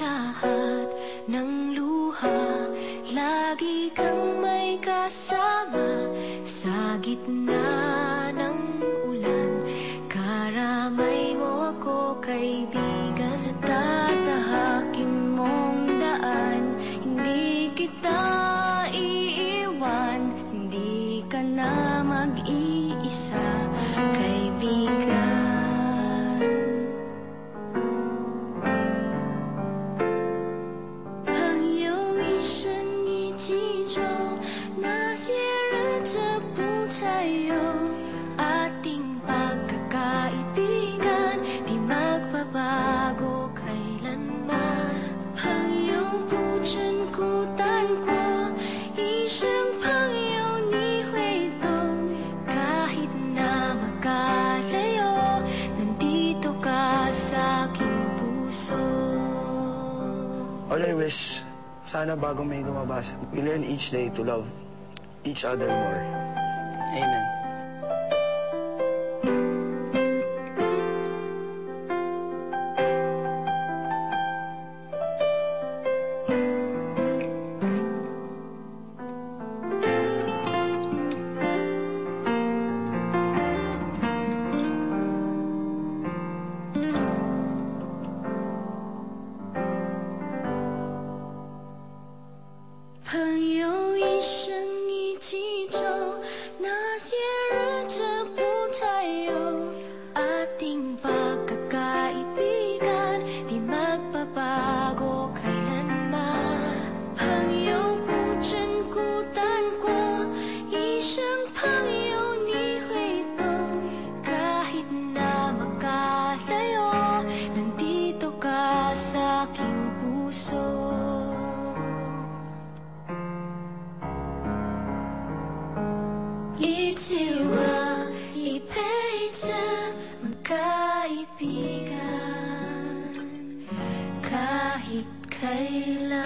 lahat ng luha, lagi kang may kasama sa gitna ng ulan. Karamay mo ako, kaibigan, sa tatahakin mong daan. Hindi kita iiwan, hindi ka na mag-iisa, kaibigan. Ating pagkakaibigan, di magbabago kailanman. 朋友不真孤单过，一生朋友你会懂。kahit na magkalayo, nandito ka sa aking puso. All I wish, sana bago may lumabas, we learn each day to love each other more. Amen. Ating pagkakaibigan, di magbabago kailanman. 朋友不真孤单过，一生朋友你会懂。kahit na magkalayo, nandito ka sa aking puso. 이치와 이 페이지 magkaibigan kahit kailan.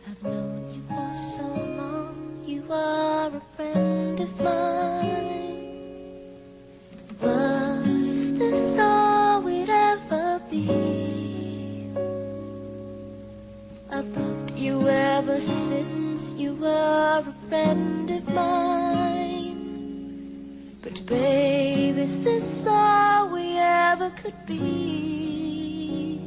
I've known you for so long, you are a friend of mine. But is this all we'd ever be? I've loved you ever since you were a friend of mine. But babe, is this all we ever could be?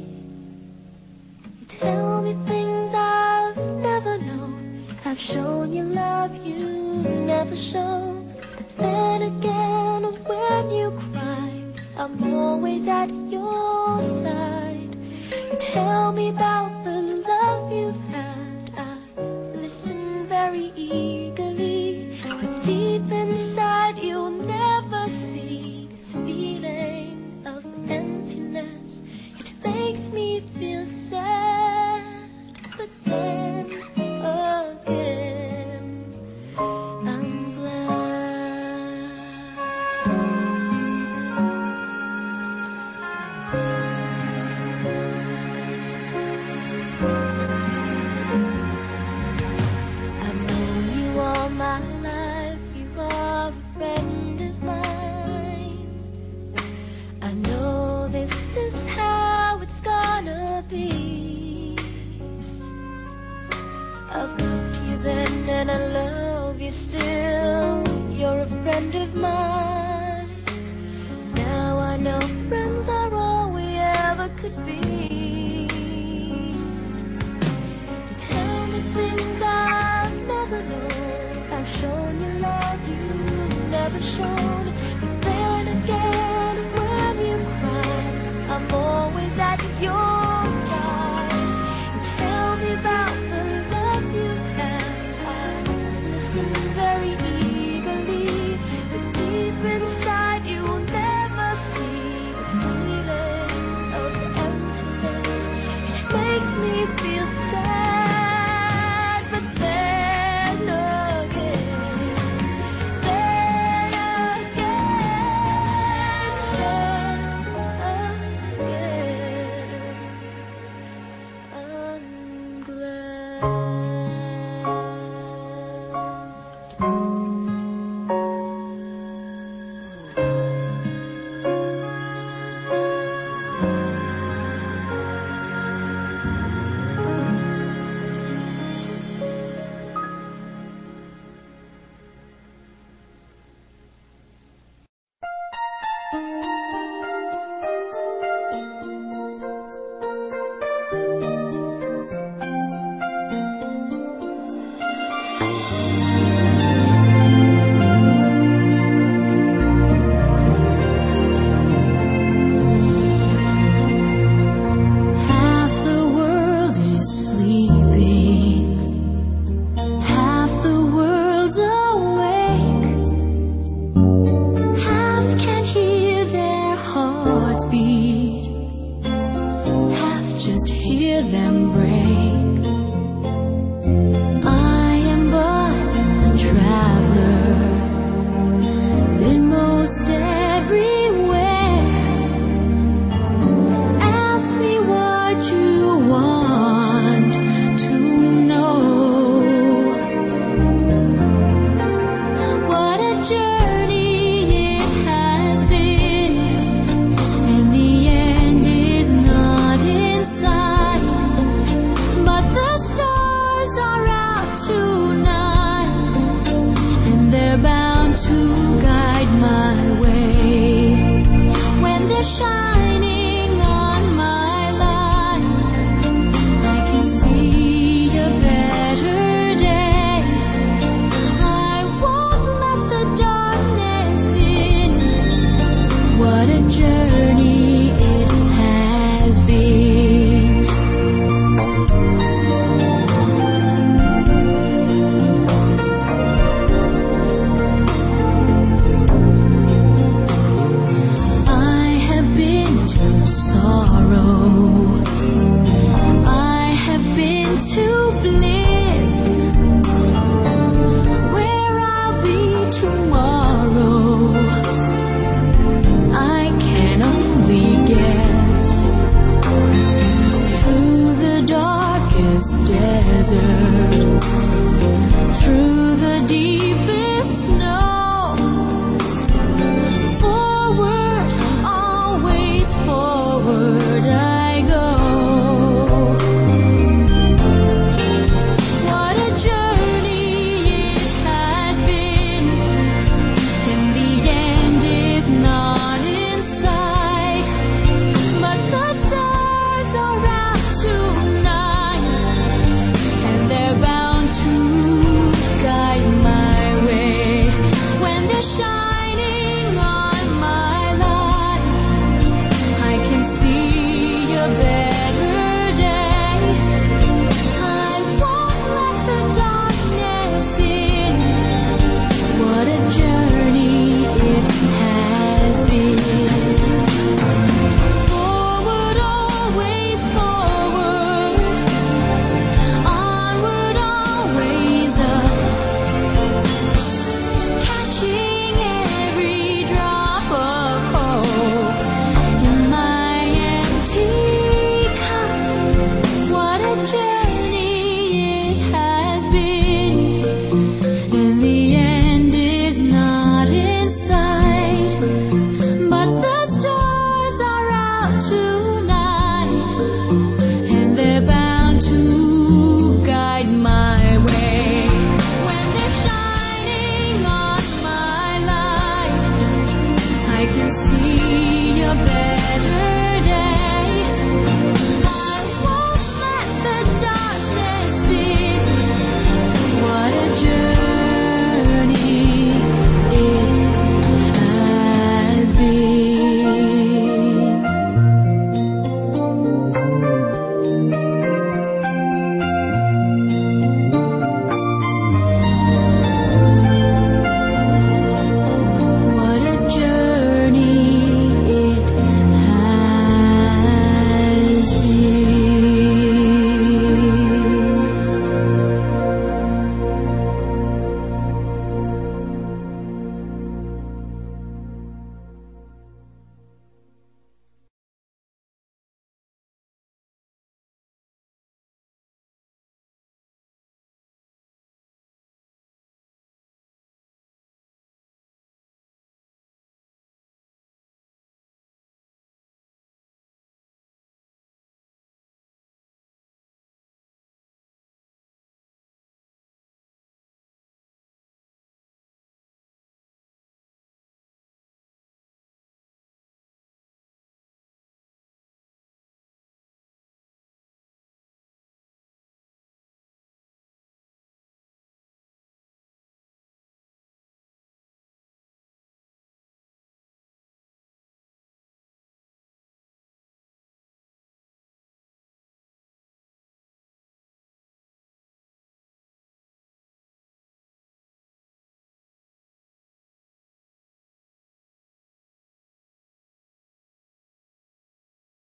You tell me things I've never known. I've shown you love you never shown. But then again, when you cry, I'm always at your side. You tell me about the love you've had, I listen very eagerly. But deep inside, you'll never see this feeling of emptiness. It makes me feel sad, but then again, I'm glad. I've known you all my life, you are a friend of mine. I know this is how it's gonna be. I've loved you then and I love you still. You're a friend of mine. Now I know friends are all we ever could be. You tell me things I've never known. I've shown you love you never shown.